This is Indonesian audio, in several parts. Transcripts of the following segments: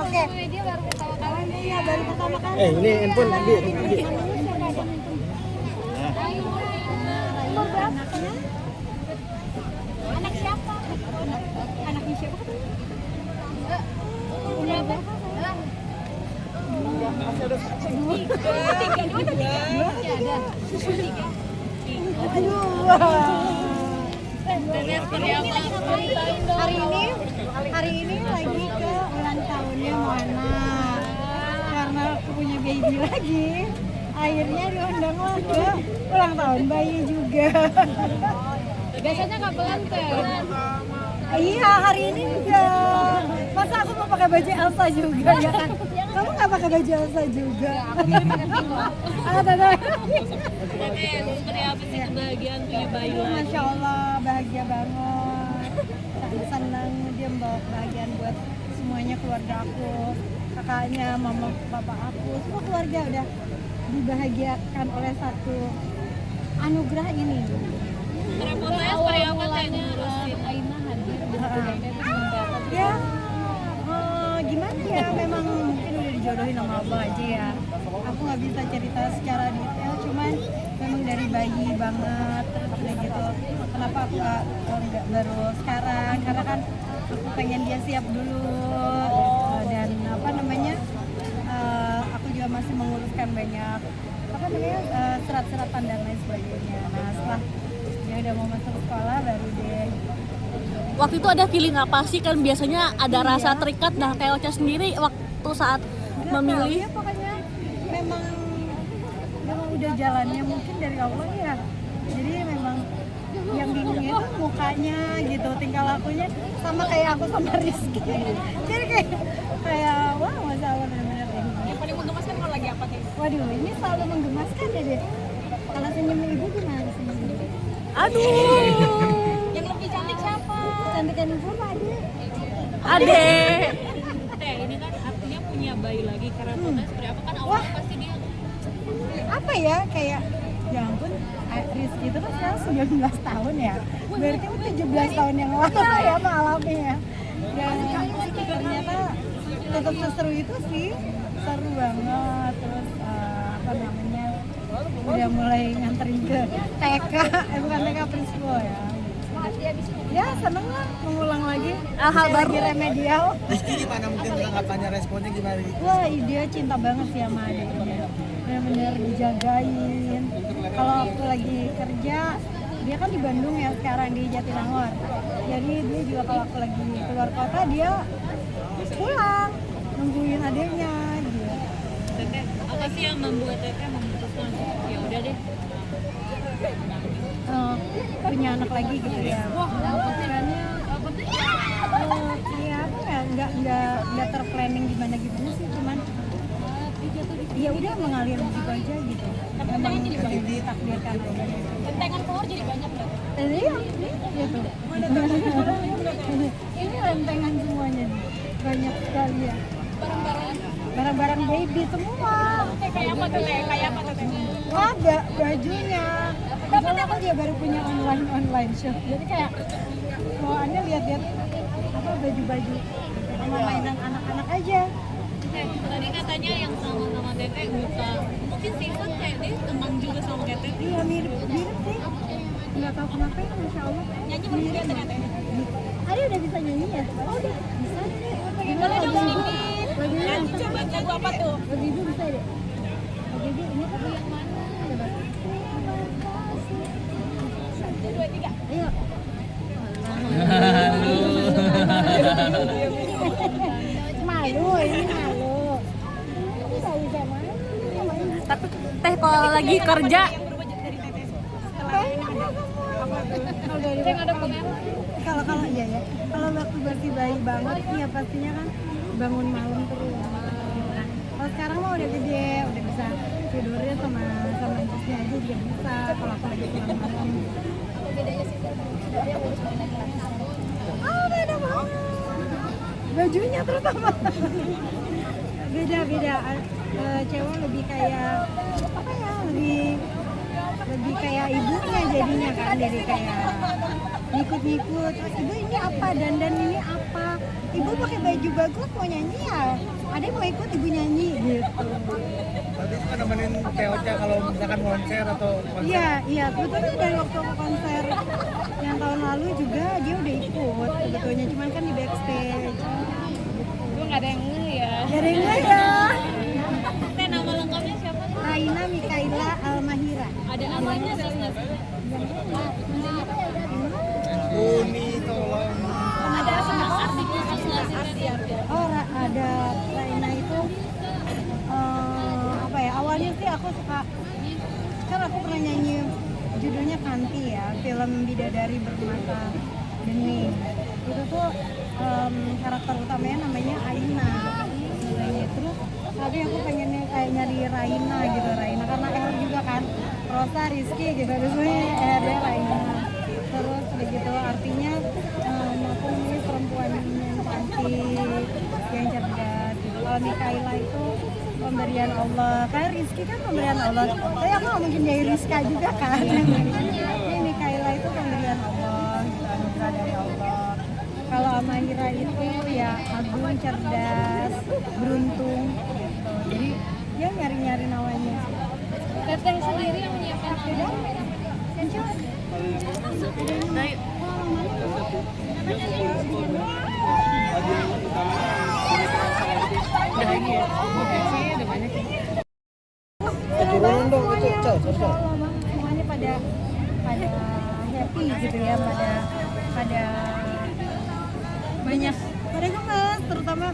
Oke. Dia baru pertama kali. Iya, baru pertama kali. Ini handphone lagi. Umur berapa? Anak siapa? Anaknya siapa? Umur berapa? Hari ini lagi ke ulang tahunnya Moana. Karena aku punya baby lagi, akhirnya diundang ke ulang tahun bayi juga. Biasanya kapan teh? Iya, hari ini juga. Masa aku mau pakai baju Elsa juga ya kan? Kamu nggak pakai baju Elsa juga? Seperti apa sih kebahagiaan punya bayi lagi? Masya Allah, bahagia banget. Senang dia membawa kebahagiaan buat semuanya, keluarga aku, kakaknya, mama, papa aku, semua keluarga udah dibahagiakan oleh satu anugerah ini. Repotnya seperti apa teh ngurusin Aina hadir Ya, gimana ya, memang mungkin udah dijodohin sama Allah aja ya. Aku nggak bisa cerita secara detail, cuman memang dari bayi banget, terus udah gitu. Kenapa aku nggak baru sekarang? Karena kan aku pengen dia siap dulu, dan apa namanya, aku juga masih menguruskan banyak apa namanya serat-seratan dan lain sebagainya. Nah, setelah dia udah mau masuk sekolah baru deh. Waktu itu ada feeling apa sih, kan biasanya ada rasa terikat. Nah Teocha sendiri waktu saat memilih Ya, pokoknya memang udah jalannya mungkin dari Allah ya. Jadi memang yang bingungnya itu mukanya gitu, tingkah lakunya sama kayak aku sama Rizky. Jadi kayak wah, Masya Allah, benar-benar deh. yang paling menggemaskan kalau lagi apa teh? Waduh, ini selalu menggemaskan ya deh. Kalau senyum ibu gimana senyum ibu? Yang lebih cantik siapa? Cantikan ibu apa dia? Ade. Teh ini kan artinya punya bayi lagi, karena seperti apa kan awal pasti dia Apa ya, kayak ya ampun, Rizky itu kan sekarang 19 tahun ya, berarti 17 tahun yang lalu ya mengalami ya. Dan ternyata tetap seseru itu sih, seru banget. Terus apa namanya, udah mulai nganterin ke TK, bukan TK preschool ya. Ya seneng lah mengulang lagi, hal baru. lagi remedial. Rizky gimana, mungkin tanggapannya, responnya gimana? Wah, dia cinta banget sih sama adiknya, benar-benar dijagain. Kalau aku lagi kerja, dia kan di Bandung ya sekarang, di Jatinangor. Jadi dia juga kalau aku lagi keluar kota, dia pulang nungguin adiknya gitu. Teteh, apa sih yang membuat Teteh memutuskan ya udah deh Punya anak lagi gitu ya. Pikirannya kayak apa ya, nggak terplanning gimana sih, cuman ya udah mengalir begitu aja gitu. Memang ditakdirkan aja. tentengan keluar jadi banyak berarti. Iya, gitu. Ini rentengan semuanya nih, banyak sekali ya. Barang-barang baby semua. Kayak apa tuh Teh? Kayak apa tuh Teh? Ada bajunya. Misalnya aku juga baru punya online shop. Jadi kayak kalau Anda lihat-lihat apa baju-baju sama mainan anak-anak aja. Tadi katanya yang sama Teteh buta. Mungkin sifat kayak dia teman juga sama Teteh. Iya, mirip sih. Nggak tahu kenapa ya, Masya Allah. Nyanyi mirip Teteh. Ari udah bisa nyanyi ya? Oh, udah bisa nih. Boleh dong sedikit. Lagunya Coba lagu apa tuh? lagu ibu bisa deh. Lagu ibu ini apa yang mana? Coba. 1, 2, 3. Ayo. Malu, ini malu. Nggak bisa main. Tapi Teh kalau lagi kerja Kalau iya ya. Kalau waktu masih bayi banget ya pastinya kan bangun malam terus. Nah, kalau sekarang mah udah gede, udah bisa tidurnya sama anjingnya aja juga bisa. Kalau aku lagi pulang malam. Beda banget. Bajunya terutama. Beda. Cewek lebih kayak apa ya? Lebih kayak ibunya jadinya kan, dari kayak ngikut-ngikut. Terus ibu ini apa, dandan ini apa, ibu pakai baju bagus mau nyanyi ya, ada yang mau ikut ibu nyanyi gitu. Berarti suka nemenin Teh Ocha kalau misalkan konser atau konser? Iya, sebetulnya dari waktu aku konser yang tahun lalu juga dia udah ikut sebetulnya, cuman kan di backstage. Gue nggak ada yang nge ya. Jadi enggak ya. Teh, nama lengkapnya siapa? Raina Mikaela Almahira. Ada namanya sih nggak sih? Uni tolong. Ada arti khusus nggak sih? Oh, ada Raina itu apa ya? Awalnya sih aku suka, kan aku pernah nyanyi judulnya Kanti ya, film Bidadari Bermata Bening. Itu tuh karakter utamanya namanya Aina. Terus tapi aku pengennya kayak nyari Raina gitu, Raina karena R juga kan, Rosa, Rizky gitu, terus R Raina. Terus begitu artinya aku ini perempuan yang cantik, yang cerdas gitu. Kalau Mikaela itu pemberian Allah, kayak Rizky kan pemberian Allah, tapi aku nggak mungkin jadi Rizka juga kan. Ini Mikaela itu pemberian Allah gitu, anugerah dari Allah. Kalau Amahira itu ya agung, cerdas, beruntung gitu. Jadi dia nyari-nyari namanya. Teteh sendiri yang menyiapkan Beda? Enjoy. dari Turun dong itu, Cel. Semuanya pada happy gitu ya, pada banyak pada gemes, terutama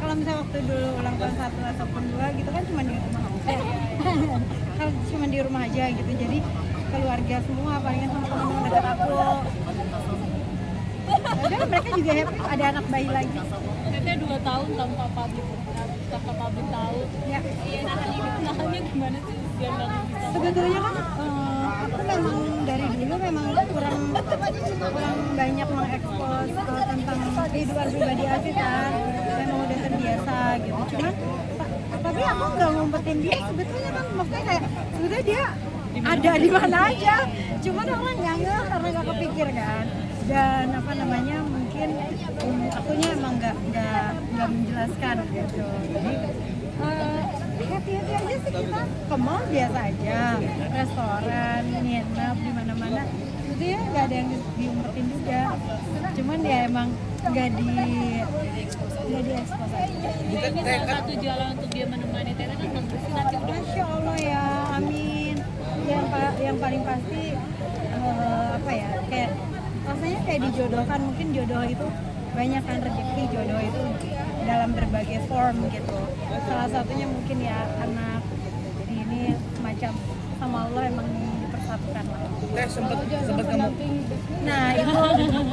kalau misalnya waktu dulu ulang tahun 1 ataupun 2 gitu kan cuma di rumah aja. Kan cuma di rumah aja gitu, jadi keluarga semua palingan sama teman-teman dekat aku. Udah mereka juga happy, ada anak bayi lagi. Teteh 2 tahun tanpa publik tahu. Ya. Nahannya gimana sih biar nggak bisa? Sebetulnya kan aku memang dari dulu memang kurang banyak mengekspos tentang kehidupan pribadi aku kan, memang udah terbiasa gitu. Cuman tapi aku nggak ngumpetin dia sebetulnya kan, maksudnya kayak sebetulnya dia ada di mana aja. Cuman aku nyangga karena nggak kepikir kan. Dan apa namanya mungkin akunya emang nggak menjelaskan gitu. Jadi happy aja sih kita, ke mall biasa aja, restoran, nginep di mana-mana. Itu ya nggak ada yang diumpetin juga. Cuman ya emang nggak diekspos aja. Ini salah satu jalan untuk dia menemani Teteh kan nanti udah. Masya Allah ya, amin. Yang paling pasti apa ya, kayak rasanya kayak dijodohkan. Mungkin jodoh itu banyak kan, rezeki jodoh itu dalam berbagai form gitu. Salah satunya mungkin ya anak, jadi ini semacam sama Allah emang dipersatukan lah. Teh sempet kamu. Nah itu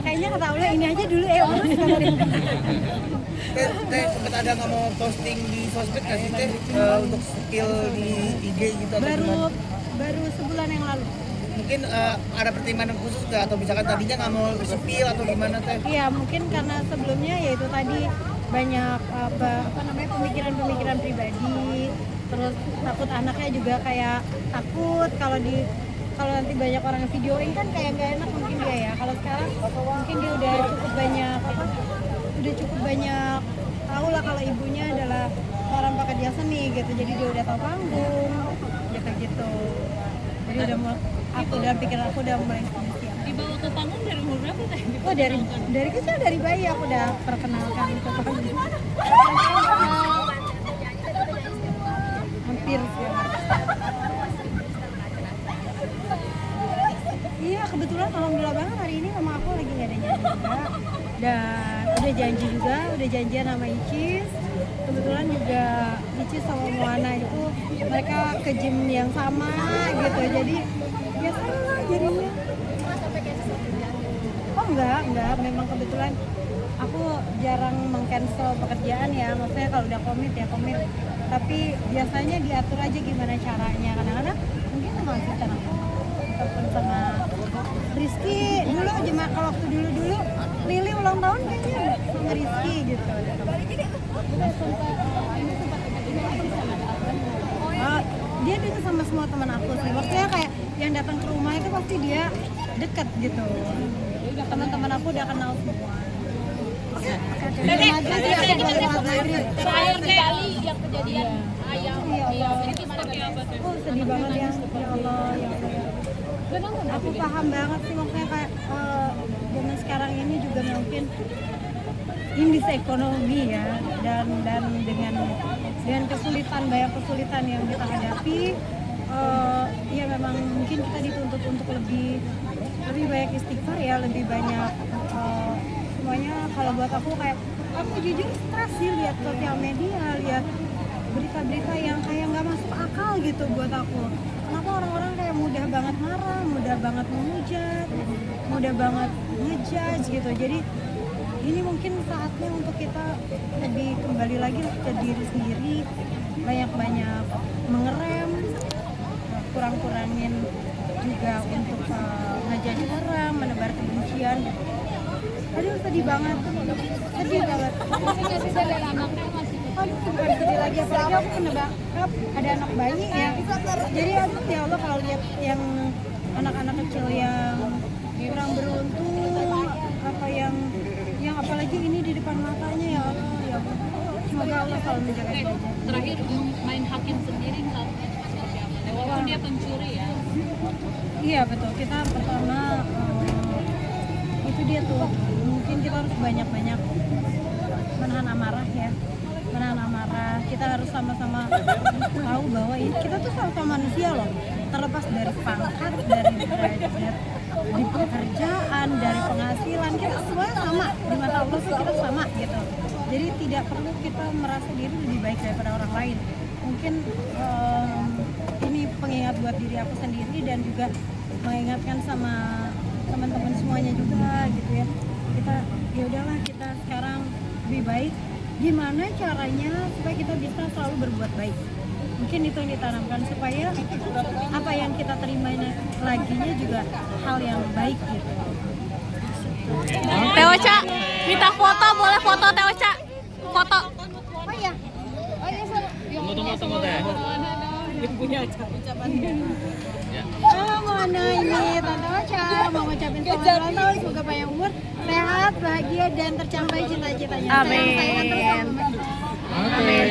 kayaknya kata Allah ini aja dulu urus dengerin. Teh sempet ada nggak mau posting di sosmed nggak sih Teh untuk skill di IG gitu atau gimana? baru sebulan yang lalu. Mungkin ada pertimbangan khusus nggak, atau misalkan tadinya nggak mau spill atau gimana Teh? Iya mungkin karena sebelumnya yaitu tadi banyak apa namanya pemikiran pribadi, terus takut anaknya juga kayak takut kalau nanti banyak orang yang videoin kan kayak nggak enak mungkin dia ya. Kalau sekarang mungkin dia udah cukup banyak tahu lah kalau ibunya adalah seorang pekerja seni gitu, jadi dia udah tahu panggung gitu. Jadi aku dalam pikiran aku udah mulai siap. Dibawa ke panggung dari umur berapa Teh? Oh dari kecil, dari bayi aku udah perkenalkan ke panggung. Hampir sih. Iya kebetulan alhamdulillah banget hari ini sama aku lagi nggak ada nyanyi juga, dan udah janjian sama Icis. Kebetulan juga Icis sama Moana itu mereka ke gym yang sama gitu, jadi ya sama jadinya. Oh enggak, memang kebetulan aku jarang meng-cancel pekerjaan ya, maksudnya kalau udah komit ya komit, tapi biasanya diatur aja gimana caranya. Kadang-kadang mungkin sama asisten aku ataupun sama Rizky dulu aja, kalau waktu dulu Lili ulang tahun kayaknya sama Rizky gitu. Dia deket sama semua teman aku sih, maksudnya kayak yang datang ke rumah itu pasti dia deket gitu. teman-teman aku udah kenal semua. Terakhir di Bali yang kejadian ayam. Iya, Ini seperti apa tuh? oh sedih banget ya Allah ya Allah. Aku paham banget sih maksudnya kayak zaman sekarang ini juga mungkin indis ekonomi ya dan dengan kesulitan banyak kesulitan yang kita hadapi ya memang mungkin kita dituntut untuk lebih banyak istighfar ya lebih banyak semuanya. Kalau buat aku kayak aku jujur stres sih lihat sosial media lihat berita-berita yang kayak nggak masuk akal gitu buat aku. Kenapa orang-orang kayak mudah banget marah, mudah banget menghujat, mudah banget ngejudge gitu. Jadi ini mungkin saatnya untuk kita lebih kembali lagi ke diri sendiri, banyak-banyak mengerem, kurang-kurangin juga untuk ngejudge orang, menebar kebencian gitu. Aduh sedih banget. Aduh bukan sedih lagi, apalagi aku kena backup ada anak bayi ya. Jadi aduh ya Allah kalau lihat yang anak-anak kecil yang kurang beruntung apa yang apalagi ini di depan matanya ya Allah ya Allah. Semoga Allah selalu menjaga kita. Terakhir main hakim sendiri misalnya seperti apa? Walaupun dia pencuri ya. Iya betul, kita pertama itu dia tuh mungkin kita harus banyak-banyak menahan amarah ya, menahan amarah. Kita harus sama-sama tahu bahwa ini kita tuh sama-sama manusia loh, terlepas dari pangkat, dari derajat, di pekerjaan, dari penghasilan, kita semua sama di mata Allah tuh kita sama gitu. Jadi tidak perlu kita merasa diri lebih baik daripada orang lain. Mungkin ini pengingat buat diri aku sendiri dan juga mengingatkan sama teman-teman semuanya juga gitu ya. Kita ya udahlah kita sekarang lebih baik. Gimana caranya supaya kita bisa selalu berbuat baik? Mungkin itu yang ditanamkan supaya apa yang kita terima laginya juga hal yang baik gitu. Teh Ocha, minta foto, boleh foto Teh Ocha? Foto. Oh iya. Oh iya, Tunggu teh. Mana ini Tante Ocha mau ngucapin selamat ulang tahun, semoga panjang umur, sehat, bahagia dan tercapai cita-citanya. Amin. Sayang terus sama Mama. Amin.